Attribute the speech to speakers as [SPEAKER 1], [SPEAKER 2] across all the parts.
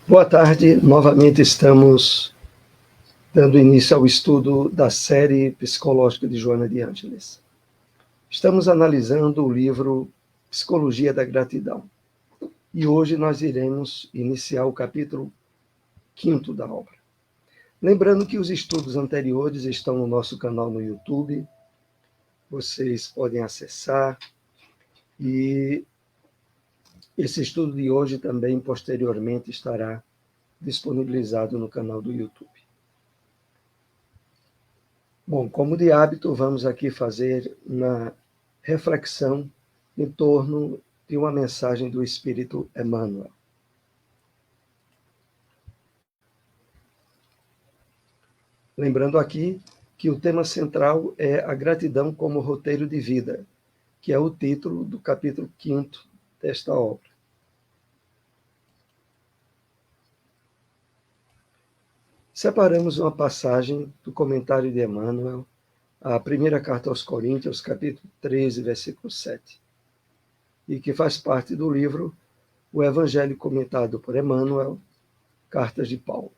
[SPEAKER 1] Boa tarde, novamente estamos dando início ao estudo da série psicológica de Joana de Ângeles. Estamos analisando o livro Psicologia da Gratidão e hoje nós iremos iniciar o capítulo 5º da obra. Lembrando que os estudos anteriores estão no nosso canal no YouTube, vocês podem acessar e esse estudo de hoje também posteriormente estará disponibilizado no canal do YouTube. Bom, como de hábito, vamos aqui fazer uma reflexão em torno de uma mensagem do Espírito Emmanuel. Lembrando aqui que o tema central é a gratidão como roteiro de vida, que é o título do capítulo 5º desta obra. Separamos uma passagem do comentário de Emmanuel, a primeira carta aos Coríntios, capítulo 13, versículo 7, e que faz parte do livro O Evangelho comentado por Emmanuel, Cartas de Paulo.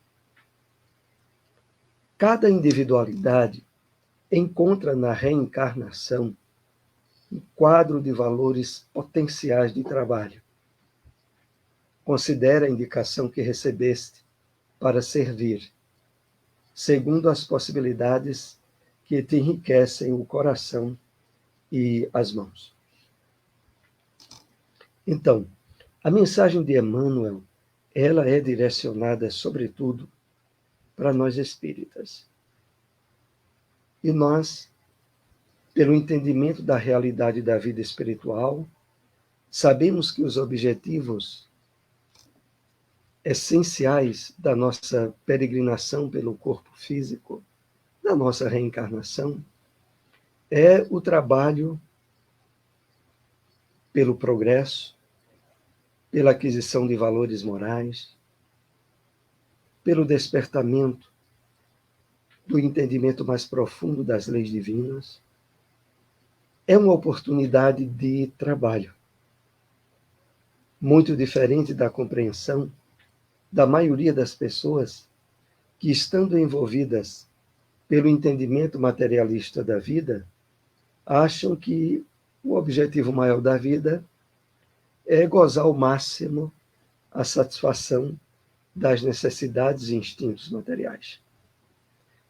[SPEAKER 1] Cada individualidade encontra na reencarnação um quadro de valores potenciais de trabalho. Considera a indicação que recebeste para servir, segundo as possibilidades que te enriquecem o coração e as mãos. Então, a mensagem de Emmanuel, ela é direcionada, sobretudo, para nós espíritas. E nós, pelo entendimento da realidade da vida espiritual, sabemos que os objetivos essenciais da nossa peregrinação pelo corpo físico, da nossa reencarnação, é o trabalho pelo progresso, pela aquisição de valores morais, pelo despertamento do entendimento mais profundo das leis divinas. É uma oportunidade de trabalho, muito diferente da compreensão da maioria das pessoas que, estando envolvidas pelo entendimento materialista da vida, acham que o objetivo maior da vida é gozar ao máximo a satisfação das necessidades e instintos materiais.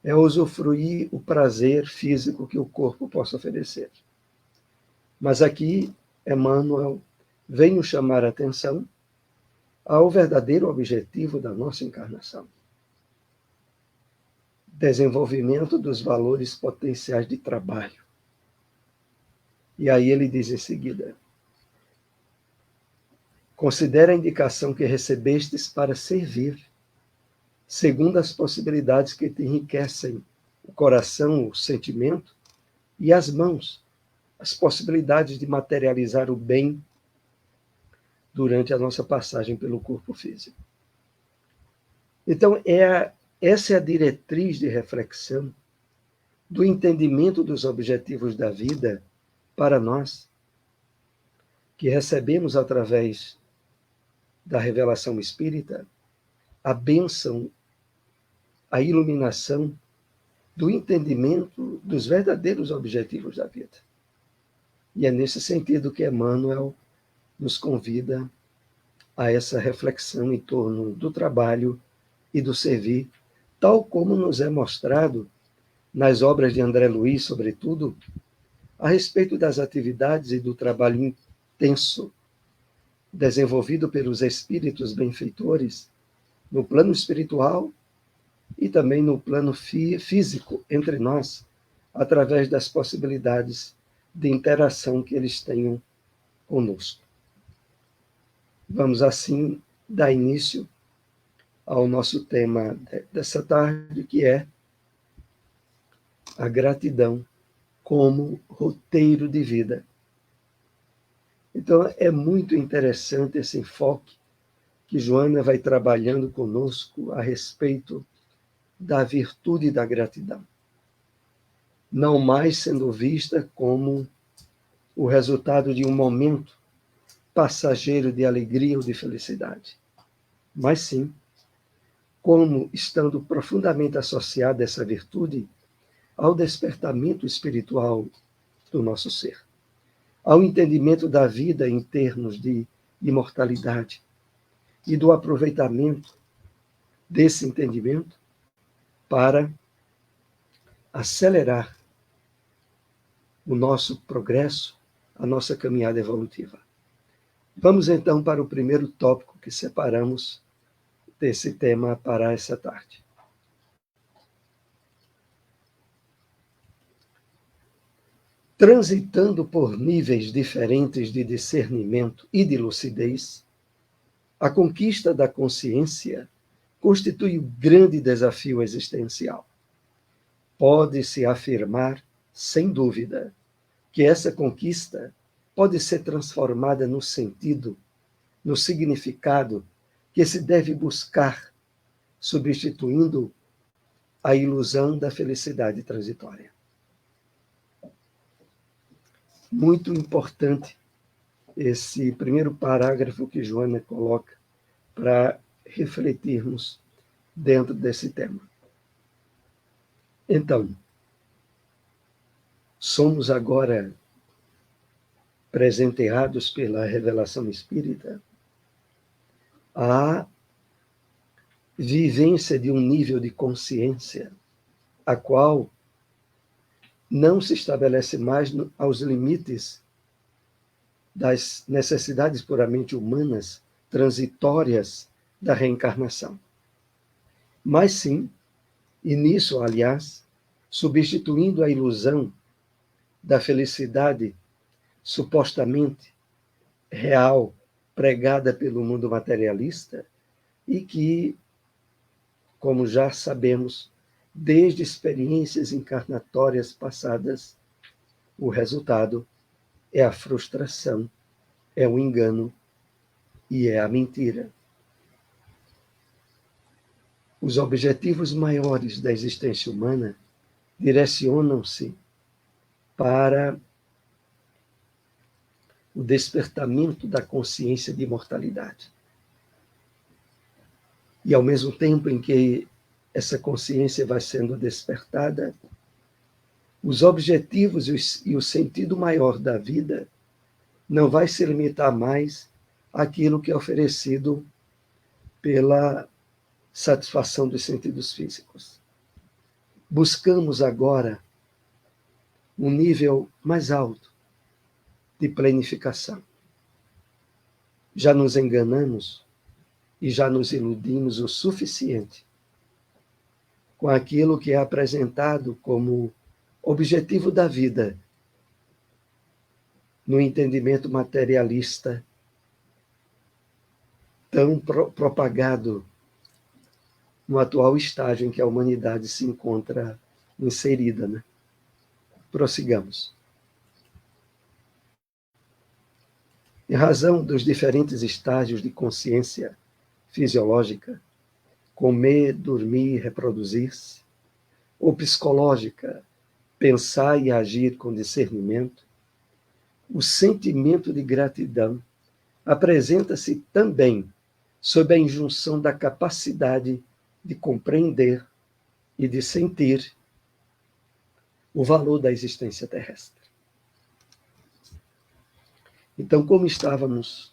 [SPEAKER 1] É usufruir o prazer físico que o corpo possa oferecer. Mas aqui, Emmanuel vem nos chamar a atenção ao verdadeiro objetivo da nossa encarnação. Desenvolvimento dos valores potenciais de trabalho. E aí ele diz em seguida: considera a indicação que recebestes para servir, segundo as possibilidades que te enriquecem o coração, o sentimento e as mãos, as possibilidades de materializar o bem durante a nossa passagem pelo corpo físico. Então, essa é a diretriz de reflexão do entendimento dos objetivos da vida para nós, que recebemos através da revelação espírita a bênção, a iluminação do entendimento dos verdadeiros objetivos da vida. E é nesse sentido que Emmanuel nos convida a essa reflexão em torno do trabalho e do servir, tal como nos é mostrado nas obras de André Luiz, sobretudo, a respeito das atividades e do trabalho intenso desenvolvido pelos espíritos benfeitores no plano espiritual e também no plano físico entre nós, através das possibilidades de interação que eles tenham conosco. Vamos, assim, dar início ao nosso tema dessa tarde, que é a gratidão como roteiro de vida. Então, é muito interessante esse enfoque que Joana vai trabalhando conosco a respeito da virtude da gratidão. Não mais sendo vista como o resultado de um momento passageiro de alegria ou de felicidade, mas sim como estando profundamente associada essa virtude ao despertamento espiritual do nosso ser, ao entendimento da vida em termos de imortalidade e do aproveitamento desse entendimento para acelerar o nosso progresso, a nossa caminhada evolutiva. Vamos então para o primeiro tópico que separamos desse tema para essa tarde. Transitando por níveis diferentes de discernimento e de lucidez, a conquista da consciência constitui um grande desafio existencial. Pode-se afirmar, sem dúvida, que essa conquista pode ser transformada no sentido, no significado que se deve buscar, substituindo a ilusão da felicidade transitória. Muito importante esse primeiro parágrafo que Joana coloca para refletirmos dentro desse tema. Então, somos agora presenteados pela revelação espírita a vivência de um nível de consciência a qual não se estabelece mais aos limites das necessidades puramente humanas, transitórias da reencarnação. Mas sim, e nisso, aliás, substituindo a ilusão da felicidade supostamente real, pregada pelo mundo materialista, e que, como já sabemos, desde experiências encarnatórias passadas, o resultado é a frustração, é o engano e é a mentira. Os objetivos maiores da existência humana direcionam-se para o despertamento da consciência de imortalidade. E ao mesmo tempo em que essa consciência vai sendo despertada, os objetivos e o sentido maior da vida não vai se limitar mais àquilo que é oferecido pela satisfação dos sentidos físicos. Buscamos agora um nível mais alto de planificação. Já nos enganamos e já nos iludimos o suficiente com aquilo que é apresentado como objetivo da vida no entendimento materialista tão propagado no atual estágio em que a humanidade se encontra inserida, né? Prossigamos. Em razão dos diferentes estágios de consciência fisiológica, comer, dormir, reproduzir-se, ou psicológica, pensar e agir com discernimento, o sentimento de gratidão apresenta-se também sob a injunção da capacidade de compreender e de sentir o valor da existência terrestre. Então, como estávamos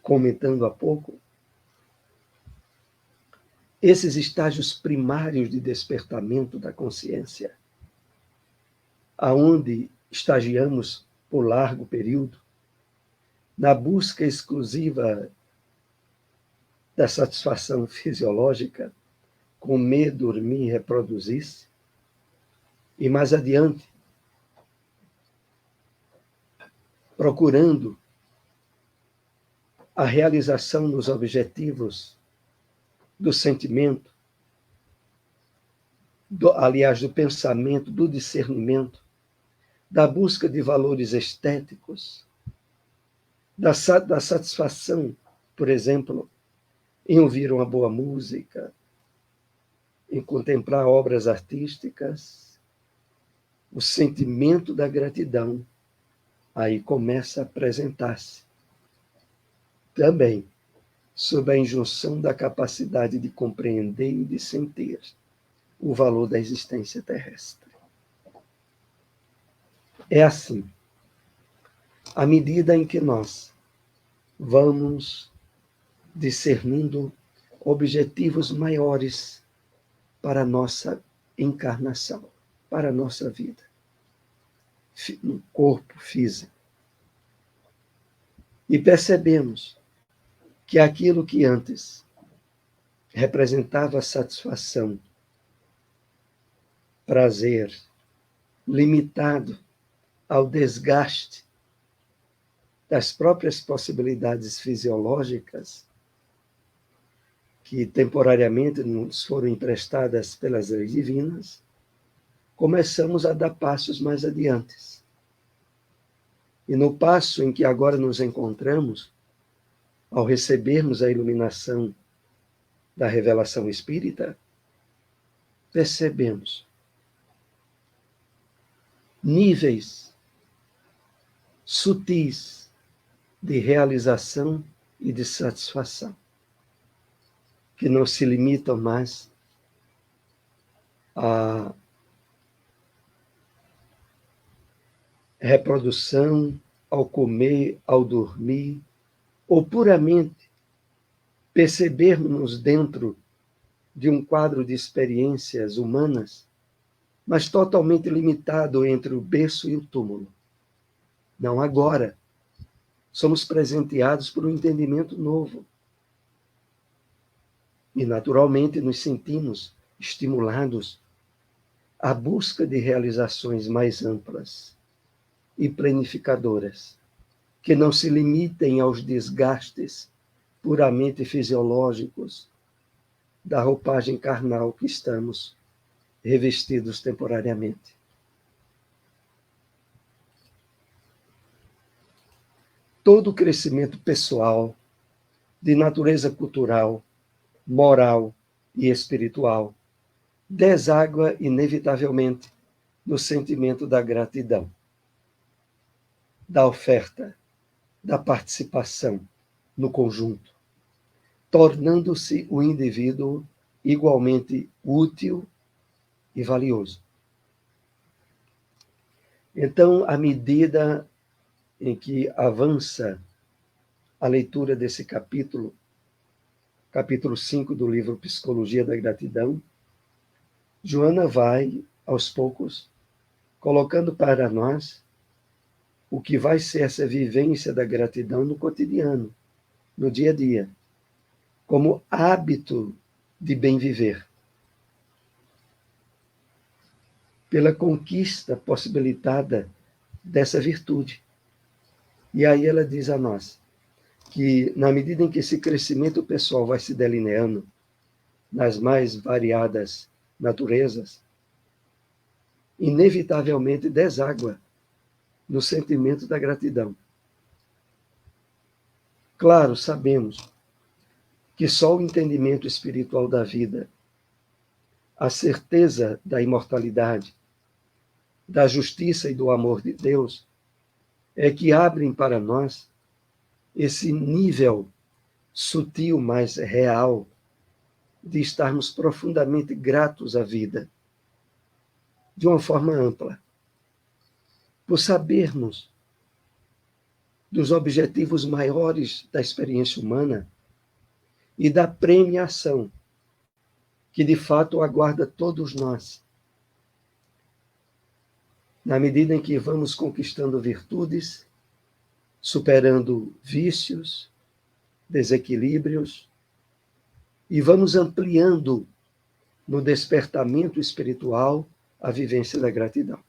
[SPEAKER 1] comentando há pouco, esses estágios primários de despertamento da consciência, aonde estagiamos por largo período, na busca exclusiva da satisfação fisiológica, comer, dormir, reproduzir-se, e mais adiante, procurando a realização dos objetivos do sentimento, aliás, do pensamento, do discernimento, da busca de valores estéticos, da satisfação, por exemplo, em ouvir uma boa música, em contemplar obras artísticas, o sentimento da gratidão aí começa a apresentar-se também sob a injunção da capacidade de compreender e de sentir o valor da existência terrestre. É assim, à medida em que nós vamos discernindo objetivos maiores para a nossa encarnação, para a nossa vida, no corpo físico. E percebemos que aquilo que antes representava satisfação, prazer, limitado ao desgaste das próprias possibilidades fisiológicas, que temporariamente nos foram emprestadas pelas leis divinas, começamos a dar passos mais adiante. E no passo em que agora nos encontramos, ao recebermos a iluminação da revelação espírita, percebemos níveis sutis de realização e de satisfação, que não se limitam mais à reprodução, ao comer, ao dormir, ou puramente percebermos-nos dentro de um quadro de experiências humanas, mas totalmente limitado entre o berço e o túmulo. Não agora. Somos presenteados por um entendimento novo. E, naturalmente, nos sentimos estimulados à busca de realizações mais amplas e planificadoras, que não se limitem aos desgastes puramente fisiológicos da roupagem carnal que estamos revestidos temporariamente. Todo o crescimento pessoal, de natureza cultural, moral e espiritual, deságua inevitavelmente no sentimento da gratidão, da oferta, da participação no conjunto, tornando-se o indivíduo igualmente útil e valioso. Então, à medida em que avança a leitura desse capítulo 5 do livro Psicologia da Gratidão, Joana vai, aos poucos, colocando para nós o que vai ser essa vivência da gratidão no cotidiano, no dia a dia, como hábito de bem viver, pela conquista possibilitada dessa virtude. E aí ela diz a nós que, na medida em que esse crescimento pessoal vai se delineando nas mais variadas naturezas, inevitavelmente deságua no sentimento da gratidão. Claro, sabemos que só o entendimento espiritual da vida, a certeza da imortalidade, da justiça e do amor de Deus, é que abrem para nós esse nível sutil, mais real, de estarmos profundamente gratos à vida, de uma forma ampla, por sabermos dos objetivos maiores da experiência humana e da premiação que de fato aguarda todos nós, na medida em que vamos conquistando virtudes, superando vícios, desequilíbrios, e vamos ampliando no despertamento espiritual a vivência da gratidão.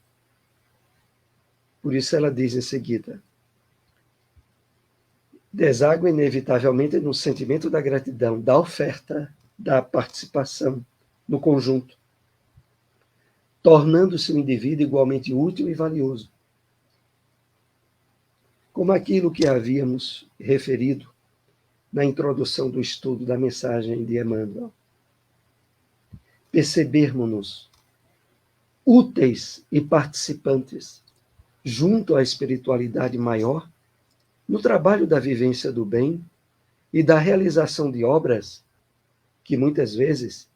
[SPEAKER 1] Por isso ela diz em seguida: deságua inevitavelmente no sentimento da gratidão, da oferta, da participação no conjunto, tornando-se um indivíduo igualmente útil e valioso. Como aquilo que havíamos referido na introdução do estudo da mensagem de Emmanuel. Percebermos-nos úteis e participantes junto à espiritualidade maior no trabalho da vivência do bem e da realização de obras que muitas vezes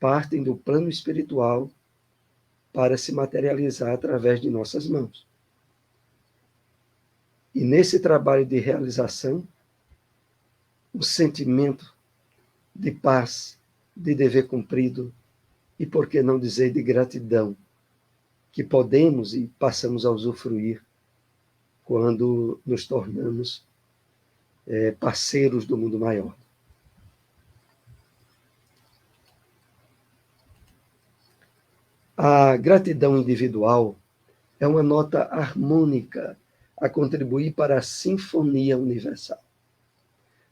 [SPEAKER 1] partem do plano espiritual para se materializar através de nossas mãos. E nesse trabalho de realização, o sentimento de paz, de dever cumprido e, por que não dizer, de gratidão, que podemos e passamos a usufruir quando nos tornamos parceiros do mundo maior. A gratidão individual é uma nota harmônica a contribuir para a sinfonia universal,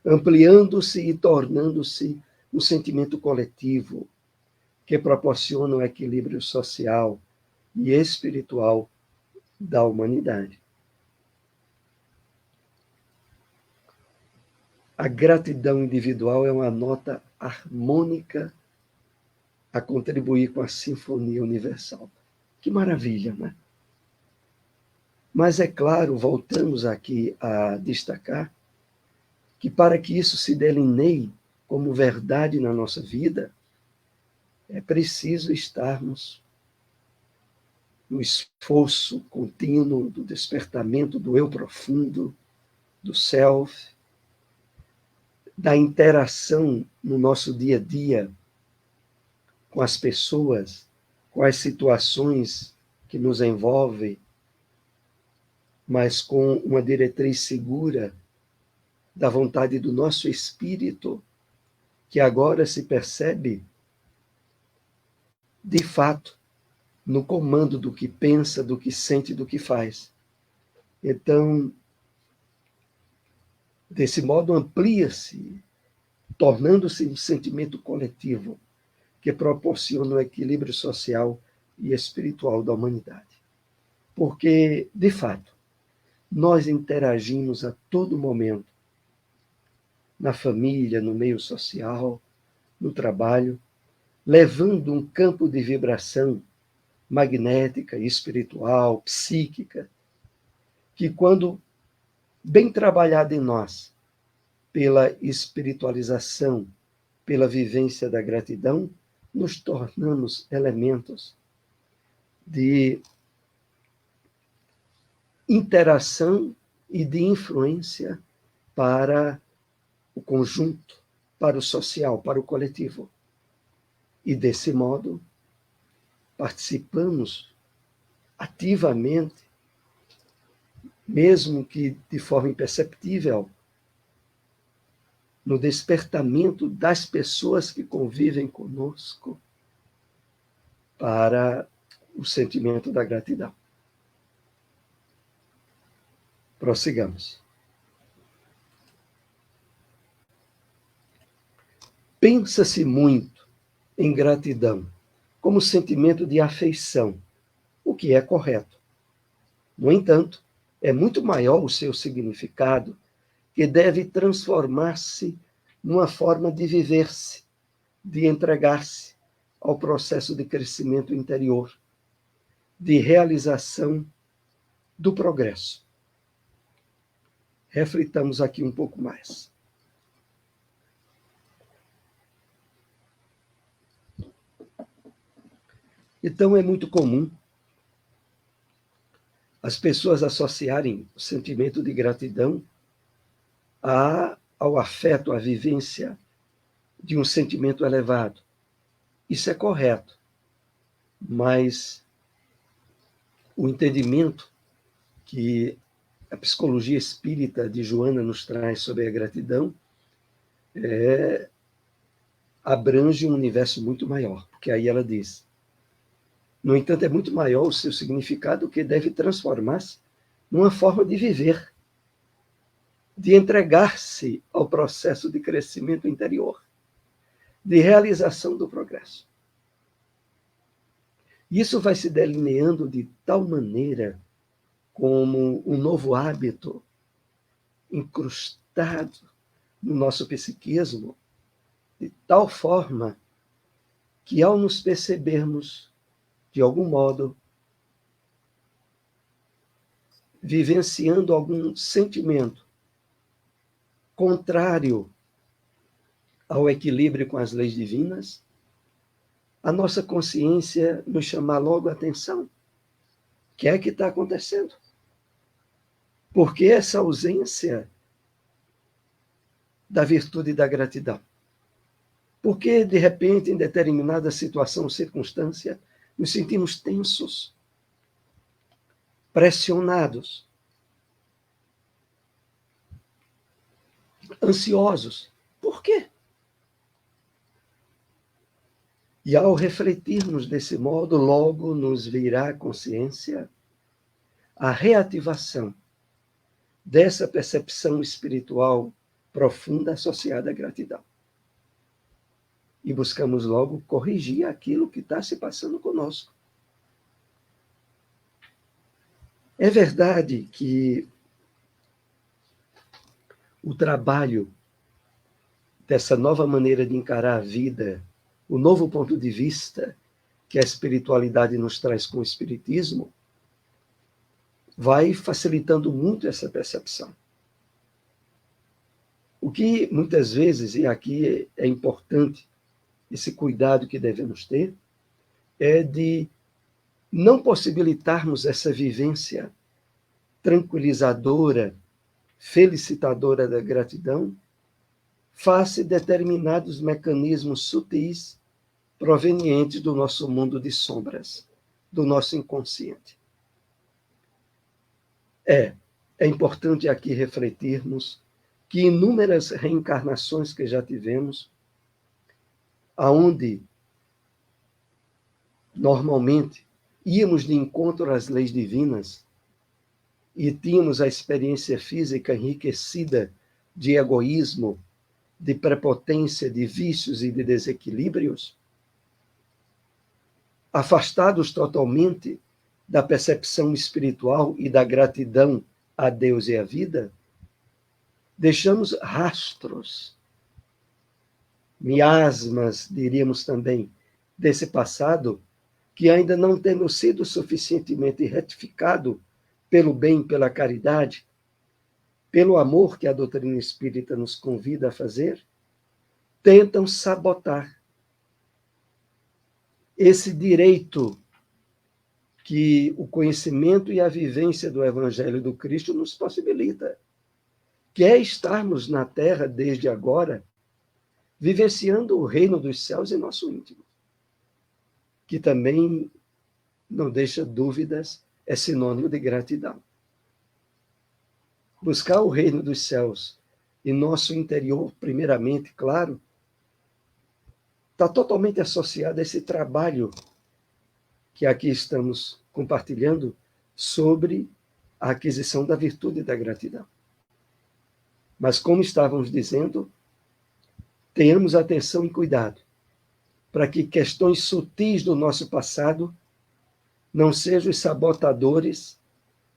[SPEAKER 1] ampliando-se e tornando-se um sentimento coletivo que proporciona o equilíbrio social e espiritual da humanidade. A gratidão individual é uma nota harmônica a contribuir com a sinfonia universal. Que maravilha, né? Mas é claro, voltamos aqui a destacar que para que isso se delineie como verdade na nossa vida, é preciso estarmos no esforço contínuo do despertamento do eu profundo, do self, da interação no nosso dia a dia com as pessoas, com as situações que nos envolvem, mas com uma diretriz segura da vontade do nosso espírito, que agora se percebe, de fato, no comando do que pensa, do que sente, do que faz. Então, desse modo, amplia-se, tornando-se um sentimento coletivo que proporciona o equilíbrio social e espiritual da humanidade. Porque, de fato, nós interagimos a todo momento, na família, no meio social, no trabalho, levando um campo de vibração magnética, espiritual, psíquica, que quando bem trabalhada em nós, pela espiritualização, pela vivência da gratidão, nos tornamos elementos de interação e de influência para o conjunto, para o social, para o coletivo. E, desse modo, participamos ativamente, mesmo que de forma imperceptível, no despertamento das pessoas que convivem conosco para o sentimento da gratidão. Prossigamos. Pensa-se muito em gratidão como sentimento de afeição, o que é correto. No entanto, é muito maior o seu significado, que deve transformar-se numa forma de viver-se, de entregar-se ao processo de crescimento interior, de realização do progresso. Reflitamos aqui um pouco mais. Então, é muito comum as pessoas associarem o sentimento de gratidão ao afeto, à vivência de um sentimento elevado. Isso é correto, mas o entendimento que a psicologia espírita de Joana nos traz sobre a gratidão abrange um universo muito maior, porque aí ela diz: no entanto, é muito maior o seu significado, que deve transformar-se numa forma de viver, de entregar-se ao processo de crescimento interior, de realização do progresso. Isso vai se delineando de tal maneira como um novo hábito incrustado no nosso psiquismo, de tal forma que, ao nos percebermos, de algum modo, vivenciando algum sentimento contrário ao equilíbrio com as leis divinas, a nossa consciência nos chamar logo a atenção. O que é que está acontecendo? Por que essa ausência da virtude e da gratidão? Por que, de repente, em determinada situação ou circunstância, nos sentimos tensos, pressionados, ansiosos? Por quê? E ao refletirmos desse modo, logo nos virá a consciência a reativação dessa percepção espiritual profunda associada à gratidão. E buscamos logo corrigir aquilo que está se passando conosco. É verdade que o trabalho dessa nova maneira de encarar a vida, o novo ponto de vista que a espiritualidade nos traz com o espiritismo, vai facilitando muito essa percepção. O que muitas vezes, e aqui é importante esse cuidado que devemos ter, é de não possibilitarmos essa vivência tranquilizadora, felicitadora da gratidão, face determinados mecanismos sutis provenientes do nosso mundo de sombras, do nosso inconsciente. É importante aqui refletirmos que inúmeras reencarnações que já tivemos, aonde normalmente íamos de encontro às leis divinas e tínhamos a experiência física enriquecida de egoísmo, de prepotência, de vícios e de desequilíbrios, afastados totalmente da percepção espiritual e da gratidão a Deus e à vida, deixamos rastros, miasmas, diríamos também, desse passado, que ainda não tendo sido suficientemente retificado pelo bem, pela caridade, pelo amor que a doutrina espírita nos convida a fazer, tentam sabotar esse direito que o conhecimento e a vivência do Evangelho do Cristo nos possibilita, que é estarmos na Terra desde agora, vivenciando o reino dos céus em nosso íntimo, que também, não deixa dúvidas, é sinônimo de gratidão. Buscar o reino dos céus em nosso interior, primeiramente, claro, está totalmente associado a esse trabalho que aqui estamos compartilhando sobre a aquisição da virtude e da gratidão. Mas, como estávamos dizendo, tenhamos atenção e cuidado para que questões sutis do nosso passado não sejam os sabotadores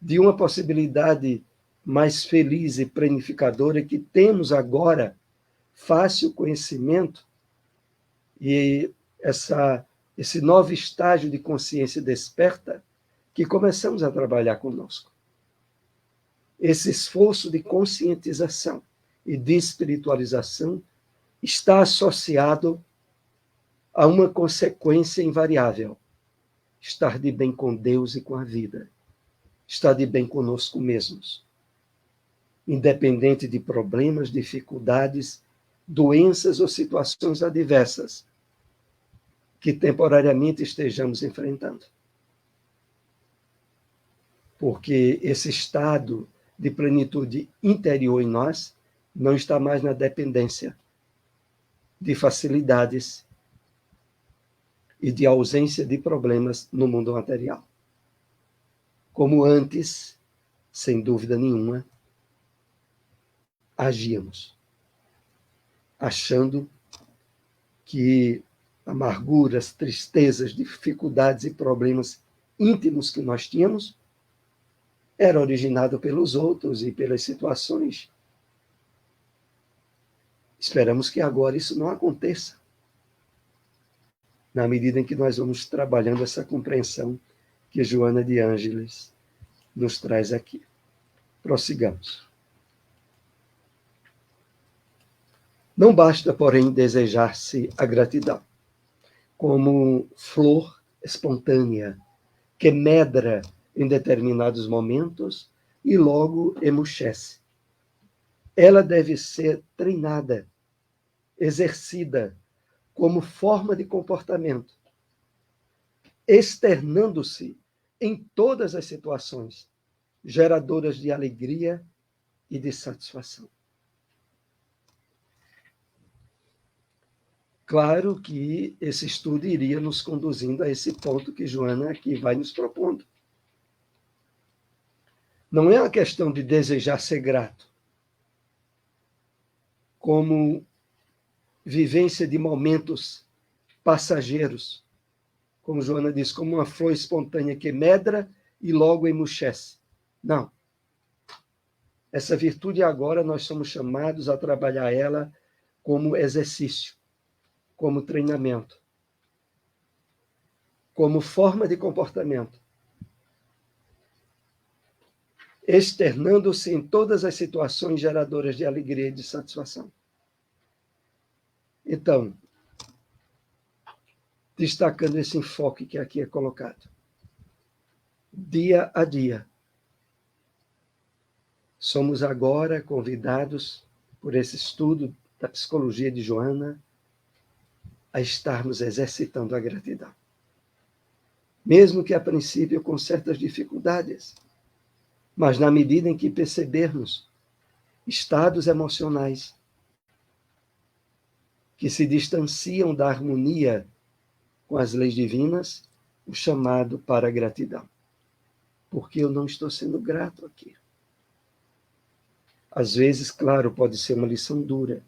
[SPEAKER 1] de uma possibilidade mais feliz e planificadora que temos agora, fácil conhecimento e esse novo estágio de consciência desperta que começamos a trabalhar conosco. Esse esforço de conscientização e de espiritualização está associado a uma consequência invariável: estar de bem com Deus e com a vida, estar de bem conosco mesmos, independente de problemas, dificuldades, doenças ou situações adversas que temporariamente estejamos enfrentando. Porque esse estado de plenitude interior em nós não está mais na dependência de facilidades e de ausência de problemas no mundo material. Como antes, sem dúvida nenhuma, agíamos, achando que amarguras, tristezas, dificuldades e problemas íntimos que nós tínhamos era originado pelos outros e pelas situações. Esperamos que agora isso não aconteça, na medida em que nós vamos trabalhando essa compreensão que Joana de Ângeles nos traz aqui. Prossigamos. Não basta, porém, desejar-se a gratidão como flor espontânea que medra em determinados momentos e logo emurchece. Ela deve ser treinada, exercida como forma de comportamento, externando-se em todas as situações, geradoras de alegria e de satisfação. Claro que esse estudo iria nos conduzindo a esse ponto que Joana aqui vai nos propondo. Não é uma questão de desejar ser grato, como vivência de momentos passageiros, como Joana diz, como uma flor espontânea que medra e logo emurchece. Não. Essa virtude agora nós somos chamados a trabalhar ela como exercício, como treinamento, como forma de comportamento, externando-se em todas as situações geradoras de alegria e de satisfação. Então, destacando esse enfoque que aqui é colocado, dia a dia, somos agora convidados, por esse estudo da psicologia de Joana, a estarmos exercitando a gratidão. Mesmo que a princípio com certas dificuldades, mas na medida em que percebermos estados emocionais que se distanciam da harmonia com as leis divinas, o chamado para a gratidão. Porque eu não estou sendo grato aqui. Às vezes, claro, pode ser uma lição dura,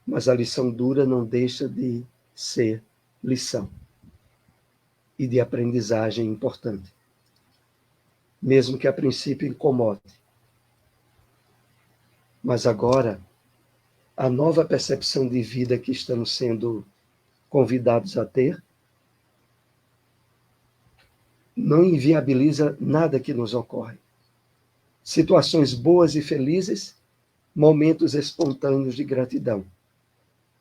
[SPEAKER 1] mas a lição dura não deixa de ser lição e de aprendizagem importante, mesmo que a princípio incomode. Mas agora, a nova percepção de vida que estamos sendo convidados a ter não inviabiliza nada que nos ocorre. Situações boas e felizes, momentos espontâneos de gratidão.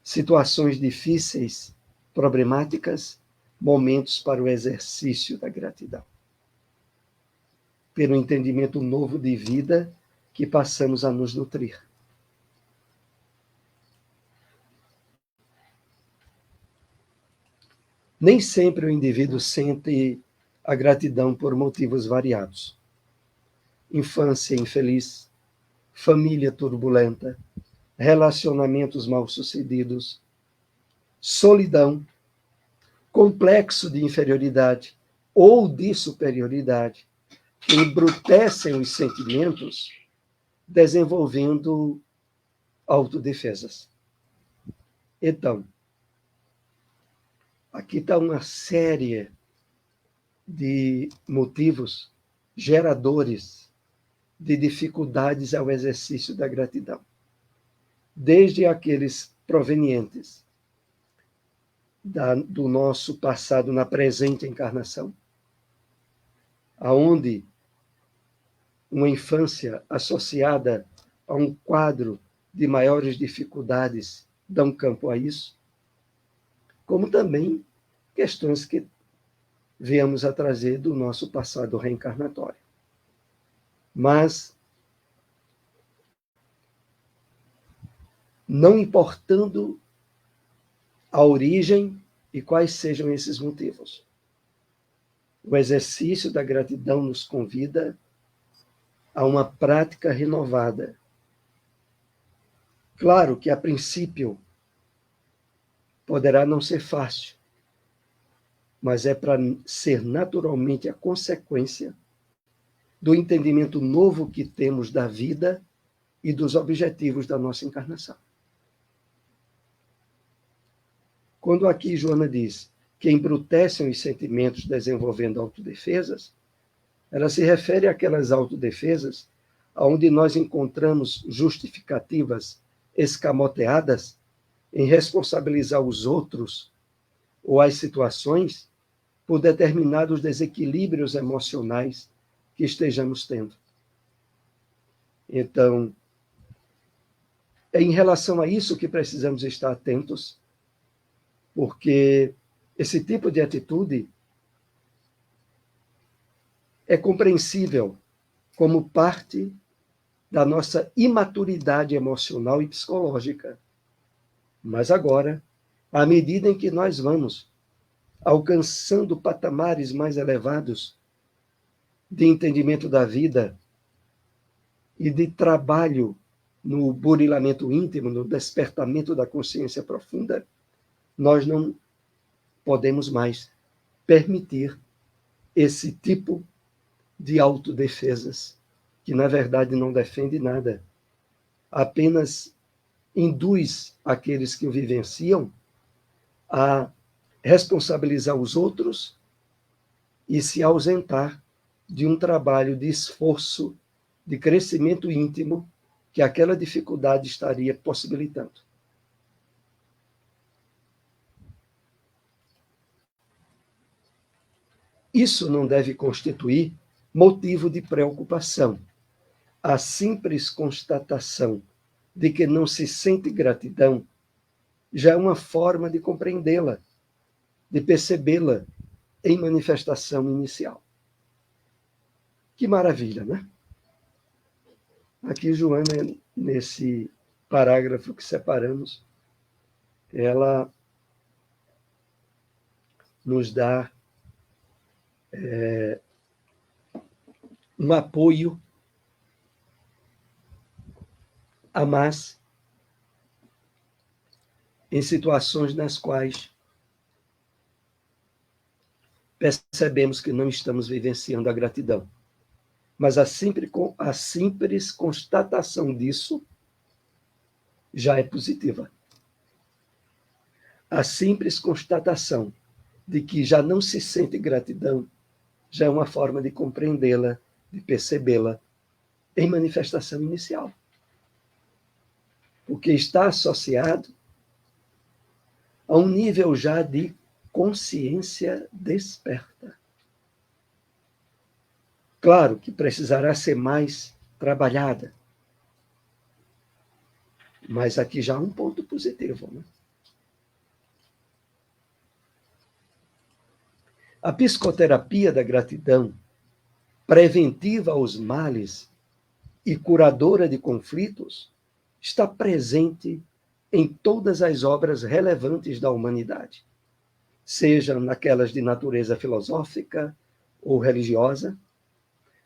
[SPEAKER 1] Situações difíceis, problemáticas, momentos para o exercício da gratidão. Pelo entendimento novo de vida que passamos a nos nutrir. Nem sempre o indivíduo sente a gratidão por motivos variados. Infância infeliz, família turbulenta, relacionamentos mal-sucedidos, solidão, complexo de inferioridade ou de superioridade, que embrutecem os sentimentos, desenvolvendo autodefesas. Então, aqui está uma série de motivos geradores de dificuldades ao exercício da gratidão. Desde aqueles provenientes do nosso passado na presente encarnação, aonde uma infância associada a um quadro de maiores dificuldades dão campo a isso, como também questões que viemos a trazer do nosso passado reencarnatório. Mas, não importando a origem e quais sejam esses motivos, o exercício da gratidão nos convida a uma prática renovada. Claro que, a princípio, poderá não ser fácil, mas é para ser naturalmente a consequência do entendimento novo que temos da vida e dos objetivos da nossa encarnação. Quando aqui Joana diz que embrutecem os sentimentos desenvolvendo autodefesas, ela se refere àquelas autodefesas onde nós encontramos justificativas escamoteadas em responsabilizar os outros ou as situações por determinados desequilíbrios emocionais que estejamos tendo. Então, É em relação a isso que precisamos estar atentos, porque esse tipo de atitude é compreensível como parte da nossa imaturidade emocional e psicológica. Mas agora, à medida em que nós vamos alcançando patamares mais elevados de entendimento da vida e de trabalho no burilamento íntimo, no despertamento da consciência profunda, nós não podemos mais permitir esse tipo de autodefesas, que na verdade não defende nada, apenas induz aqueles que o vivenciam a responsabilizar os outros e se ausentar de um trabalho de esforço, de crescimento íntimo que aquela dificuldade estaria possibilitando. Isso não deve constituir motivo de preocupação. A simples constatação de que não se sente gratidão já é uma forma de compreendê-la, de percebê-la em manifestação inicial. Que maravilha, né? Aqui, Joana, nesse parágrafo que separamos, ela nos dá um apoio a mais em situações nas quais percebemos que não estamos vivenciando a gratidão. Mas a simples constatação disso já é positiva. A simples constatação de que já não se sente gratidão já é uma forma de compreendê-la, de percebê-la em manifestação inicial. Porque está associado a um nível já de consciência desperta. Claro que precisará ser mais trabalhada, mas aqui já há um ponto positivo, né? A psicoterapia da gratidão, preventiva aos males e curadora de conflitos, está presente em todas as obras relevantes da humanidade, seja naquelas de natureza filosófica ou religiosa,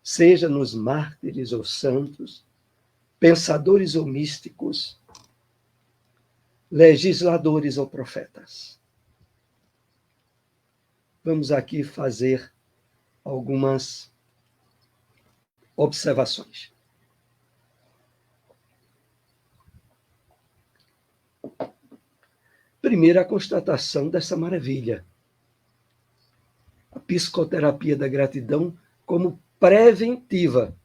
[SPEAKER 1] seja nos mártires ou santos, pensadores ou místicos, legisladores ou profetas. Vamos aqui fazer algumas observações. Primeiro, a constatação dessa maravilha. A psicoterapia da gratidão como preventiva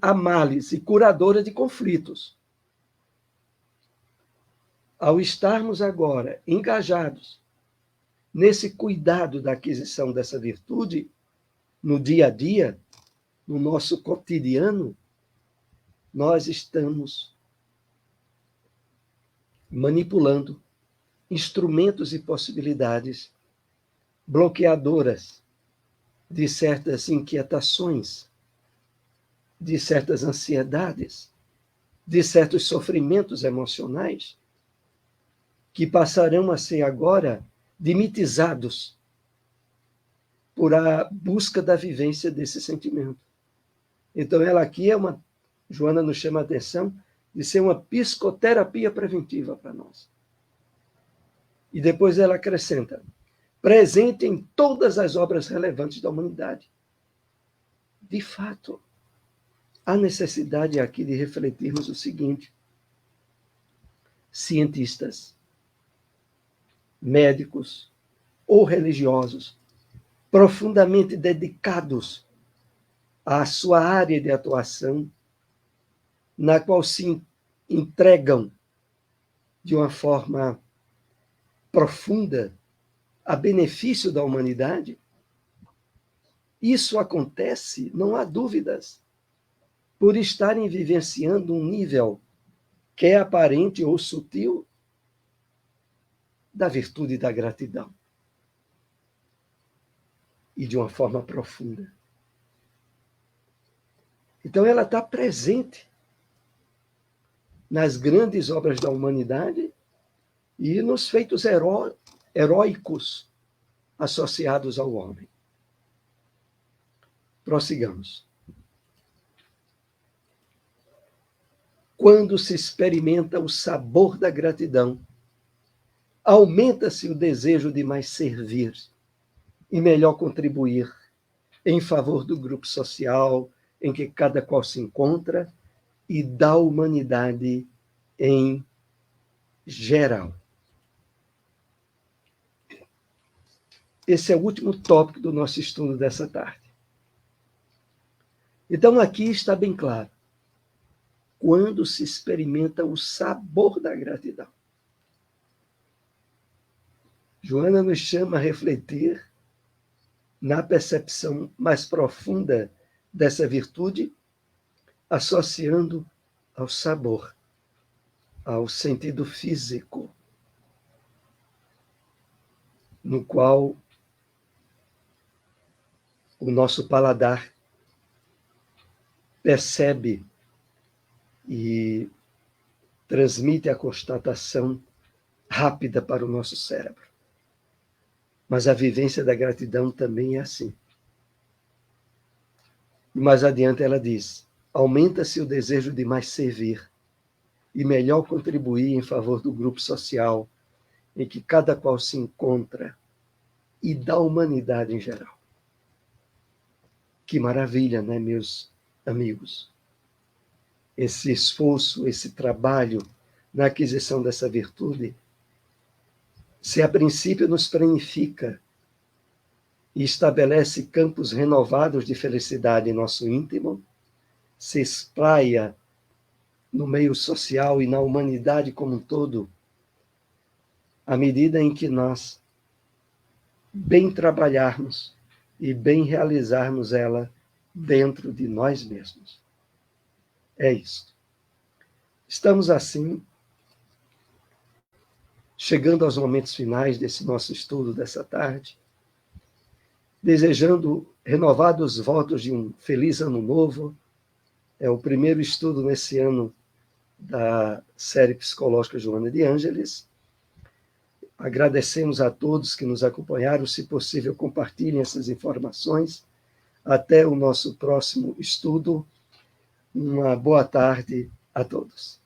[SPEAKER 1] à males e curadora de conflitos. Ao estarmos agora engajados nesse cuidado da aquisição dessa virtude, no dia a dia, no nosso cotidiano, nós estamos manipulando instrumentos e possibilidades bloqueadoras de certas inquietações, de certas ansiedades, de certos sofrimentos emocionais, que passarão a ser agora dimitizados por a busca da vivência desse sentimento. Então, ela aqui Joana nos chama a atenção de ser uma psicoterapia preventiva para nós. E depois ela acrescenta, presente em todas as obras relevantes da humanidade. De fato, há necessidade aqui de refletirmos o seguinte: cientistas, médicos ou religiosos profundamente dedicados à sua área de atuação, na qual se entregam de uma forma profunda a benefício da humanidade, isso acontece, não há dúvidas, por estarem vivenciando um nível quer aparente ou sutil, da virtude da gratidão. E de uma forma profunda. Então, ela está presente nas grandes obras da humanidade e nos feitos heróicos associados ao homem. Prossigamos. Quando se experimenta o sabor da gratidão, aumenta-se o desejo de mais servir e melhor contribuir em favor do grupo social em que cada qual se encontra e da humanidade em geral. Esse é o último tópico do nosso estudo dessa tarde. Então, aqui está bem claro. Quando se experimenta o sabor da gratidão. Joana nos chama a refletir na percepção mais profunda dessa virtude, associando ao sabor, ao sentido físico, no qual o nosso paladar percebe e transmite a constatação rápida para o nosso cérebro. Mas a vivência da gratidão também é assim. E mais adiante ela diz: aumenta-se o desejo de mais servir e melhor contribuir em favor do grupo social em que cada qual se encontra e da humanidade em geral. Que maravilha, né, meus amigos? Esse esforço, esse trabalho na aquisição dessa virtude, se a princípio nos planifica e estabelece campos renovados de felicidade em nosso íntimo, se espraia no meio social e na humanidade como um todo, à medida em que nós bem trabalharmos e bem realizarmos ela dentro de nós mesmos. É isso. Estamos assim chegando aos momentos finais desse nosso estudo dessa tarde, desejando renovados votos de um feliz ano novo. É o primeiro estudo nesse ano da série psicológica Joana de Ângeles. Agradecemos a todos que nos acompanharam. Se possível, compartilhem essas informações. Até o nosso próximo estudo. Uma boa tarde a todos.